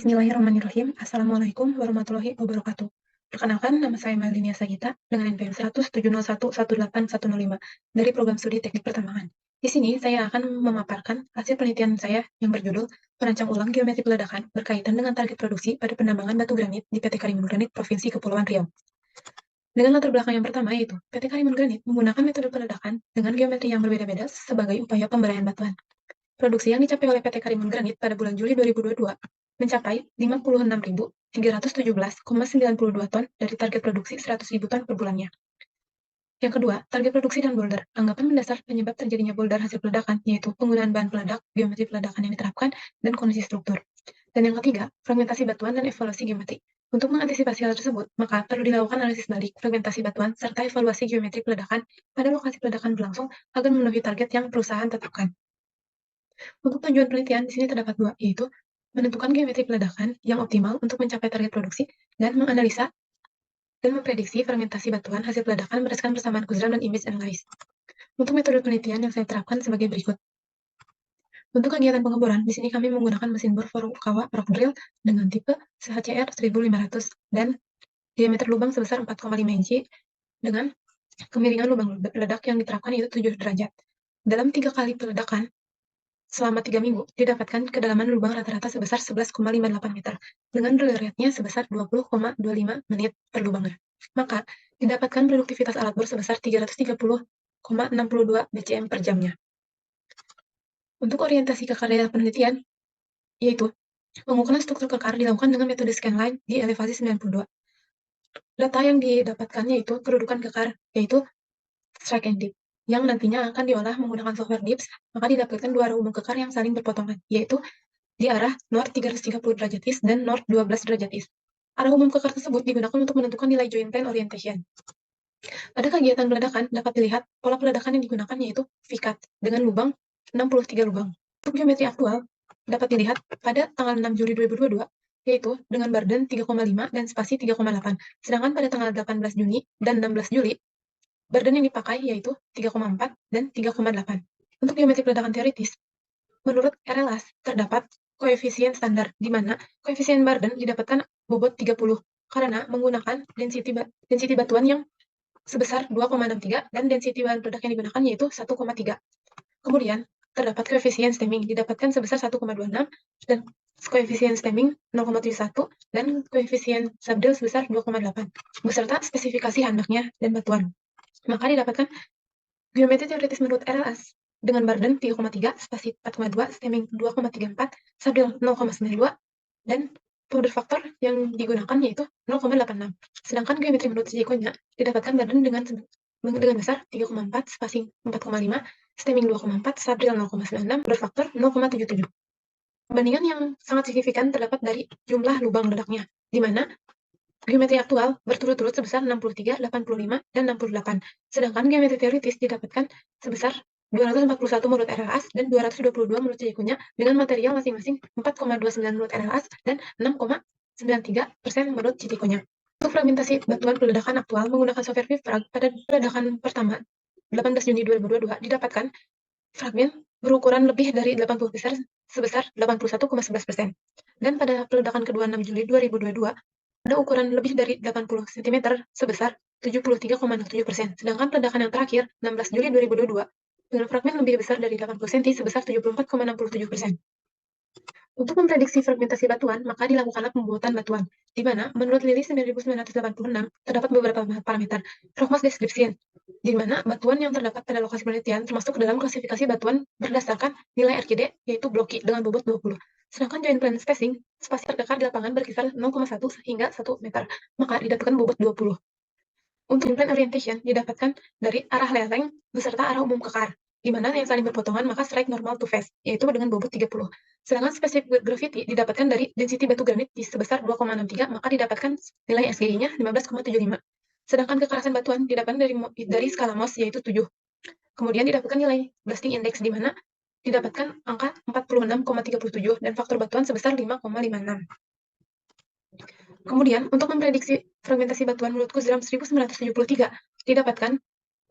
Bismillahirrahmanirrahim. Assalamualaikum warahmatullahi wabarakatuh. Perkenalkan, nama saya Melinia Sagita dengan NPM 10701181005 dari Program Studi Teknik Pertambangan. Di sini saya akan memaparkan hasil penelitian saya yang berjudul Merancang Ulang Geometri Peledakan berkaitan dengan target produksi pada penambangan batu granit di PT Karimun Granit Provinsi Kepulauan Riau. Dengan latar belakang yang pertama yaitu PT Karimun Granit menggunakan metode peledakan dengan geometri yang berbeda-beda sebagai upaya pemberdayaan batuan. Produksi yang dicapai oleh PT Karimun Granit pada bulan Juli 2022 mencapai 56.317,92 ton dari target produksi 100.000 ton per bulannya. Yang kedua, target produksi dan boulder. Anggapan mendasar penyebab terjadinya boulder hasil peledakan yaitu penggunaan bahan peledak, geometri peledakan yang diterapkan, dan kondisi struktur. Dan yang ketiga, fragmentasi batuan dan evaluasi geometri. Untuk mengantisipasi hal tersebut, maka perlu dilakukan analisis balik, fragmentasi batuan, serta evaluasi geometri peledakan pada lokasi peledakan berlangsung agar memenuhi target yang perusahaan tetapkan. Untuk tujuan penelitian di sini terdapat dua, yaitu menentukan geometri peledakan yang optimal untuk mencapai target produksi dan menganalisa dan memprediksi fragmentasi batuan hasil peledakan berdasarkan persamaan Kurzweil dan image analysis. Untuk metode penelitian yang saya terapkan sebagai berikut. Untuk kegiatan pengeboran, di sini kami menggunakan mesin bor Furukawa rock drill dengan tipe CHCR 1500 dan diameter lubang sebesar 4,5 inci dengan kemiringan lubang ledak yang diterapkan yaitu 7 derajat. Dalam 3 kali peledakan, selama 3 minggu, didapatkan kedalaman lubang rata-rata sebesar 11,58 meter, dengan drill rate-nya sebesar 20,25 menit per lubangnya. Maka, didapatkan produktivitas alat bor sebesar 330,62 BCM per jamnya. Untuk orientasi kekar daerah penelitian, yaitu pengukuran struktur kekar dilakukan dengan metode scanline di elevasi 92. Data yang didapatkannya yaitu kedudukan kekar, yaitu strike and dip, yang nantinya akan diolah menggunakan software DIPS, maka didapatkan dua arah umum kekar yang saling berpotongan, yaitu di arah north 330 derajat east dan north 12 derajat east. Arah umum kekar tersebut digunakan untuk menentukan nilai joint plane orientation. Pada kegiatan peledakan, dapat dilihat pola peledakan yang digunakan yaitu VCAT dengan lubang 63 lubang. Untuk geometri aktual, dapat dilihat pada tanggal 6 Juli 2022, yaitu dengan burden 3,5 dan spasi 3,8. Sedangkan pada tanggal 18 Juni dan 16 Juli, burden yang dipakai yaitu 3,4 dan 3,8. Untuk geometri peledakan teoritis, menurut RLAS, terdapat koefisien standar, di mana koefisien burden didapatkan bobot 30, karena menggunakan density batuan yang sebesar 2,63 dan density bahan peledak yang digunakan yaitu 1,3. Kemudian, terdapat koefisien stemming didapatkan sebesar 1,26 dan koefisien stemming 0,71 dan koefisien subdrill sebesar 2,8 beserta spesifikasi handaknya dan batuan. Maka didapatkan geometri teoritis menurut RLAS dengan burden 3,3, spasi 4,2, stemming 2,34, subdrill 0,92 dan powder factor yang digunakan yaitu 0,86. Sedangkan geometri menurut Zikonya didapatkan burden dengan besar 3,4, spacing 4,5, stemming 2,4, subdrill 0,96, powder factor 0,77. Perbandingan yang sangat signifikan terdapat dari jumlah lubang ledaknya, di mana geometri aktual berturut-turut sebesar 63, 85, dan 68. Sedangkan geometri teoritis didapatkan sebesar 241 menurut RLAS dan 222 menurut Zikonya dengan material masing-masing 4,29 menurut RLAS dan 6,93% menurut Zikonya. Untuk fragmentasi batuan peledakan aktual menggunakan software VFrag pada peledakan pertama 18 Juni 2022 didapatkan fragmen berukuran lebih dari 80 besar sebesar 81,11%. Dan pada peledakan kedua 6 Juli 2022 ada ukuran lebih dari 80 cm sebesar 73,07%. Sedangkan peledakan yang terakhir 16 Juli 2022 dengan fragmen lebih besar dari 80 cm sebesar 74,67%. Untuk memprediksi fragmentasi batuan, maka dilakukanlah pembuatan batuan, di mana menurut Lili 1986 terdapat beberapa parameter. Rockmass description, di mana batuan yang terdapat pada lokasi penelitian termasuk dalam klasifikasi batuan berdasarkan nilai RKD, yaitu blocky dengan bobot 20. Sedangkan joint plane spacing, spasi terkekar di lapangan berkisar 0,1 hingga 1 meter, maka didapatkan bobot 20. Untuk joint plane orientation didapatkan dari arah leleng beserta arah umum kekar, di mana yang saling berpotongan maka strike normal to face, yaitu dengan bobot 30. Sedangkan specific gravity didapatkan dari density batu granit di sebesar 2,63, maka didapatkan nilai SGI-nya 15,75. Sedangkan kekerasan batuan didapatkan dari skala Mohs yaitu 7. Kemudian didapatkan nilai blasting index di mana didapatkan angka 46,37 dan faktor batuan sebesar 5,56. Kemudian, untuk memprediksi fragmentasi batuan menurut Kurzweil 1973, didapatkan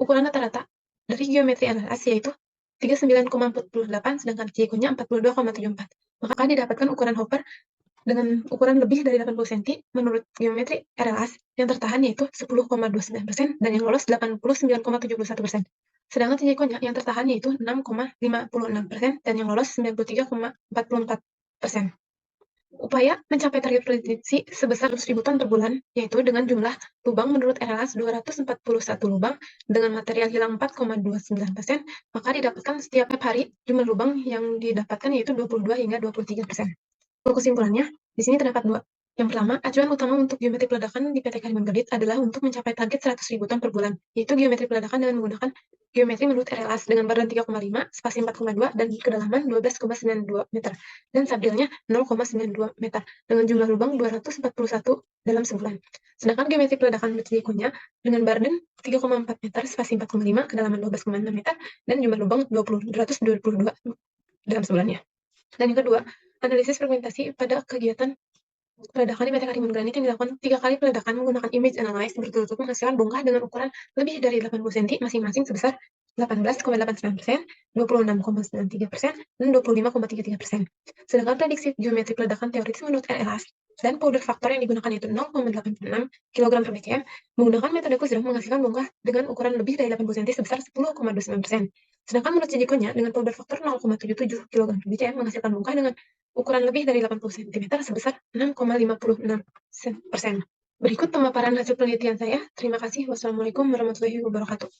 ukuran rata-rata dari geometri analis yaitu 39,48, sedangkan Zikonya 42,74. Maka didapatkan ukuran Hopper dengan ukuran lebih dari 80 senti menurut geometri RLAS, yang tertahan yaitu 10,29% dan yang lolos 89,71%. Sedangkan silikonya yang tertahan yaitu 6,56% dan yang lolos 93,44%. Upaya mencapai target prediksi sebesar 100.000 ton per bulan, yaitu dengan jumlah lubang menurut RLAS 241 lubang dengan material hilang 4,29%, maka didapatkan setiap hari jumlah lubang yang didapatkan yaitu 22 hingga 23%. Untuk kesimpulannya, di sini terdapat dua. Yang pertama, acuan utama untuk geometri peledakan di PT Karimun Kredit adalah untuk mencapai target 100.000 ton per bulan, yaitu geometri peledakan dengan menggunakan geometri menurut RLAS dengan badan 3,5, spasi 4,2, dan kedalaman 12,92 meter, dan sabdilnya 0,92 meter, dengan jumlah lubang 241 dalam sebulan. Sedangkan geometri peledakan silikonya dengan badan 3,4 meter, spasi 4,5, kedalaman 12,6 meter, dan jumlah lubang 222 dalam sebulannya. Dan yang kedua, analisis fragmentasi pada kegiatan peledakan di PT Karimun Granit yang dilakukan 3 kali peledakan menggunakan image analyze berturut-turut menghasilkan bongkah dengan ukuran lebih dari 80 cm masing-masing sebesar 18,89%, 26,93%, dan 25,33%. Sedangkan prediksi geometri peledakan teoritis menurut RLAS dan powder faktor yang digunakan yaitu 0,86 kg per BCM menggunakan metode Kuzdam menghasilkan bongkah dengan ukuran lebih dari 80 cm sebesar 10,29%. Sedangkan menurut silikonya dengan powder faktor 0,77 kg per BCM menghasilkan bongkah dengan ukuran lebih dari 80 cm sebesar 6,56%. Berikut pemaparan hasil penelitian saya. Terima kasih. Wassalamualaikum warahmatullahi wabarakatuh.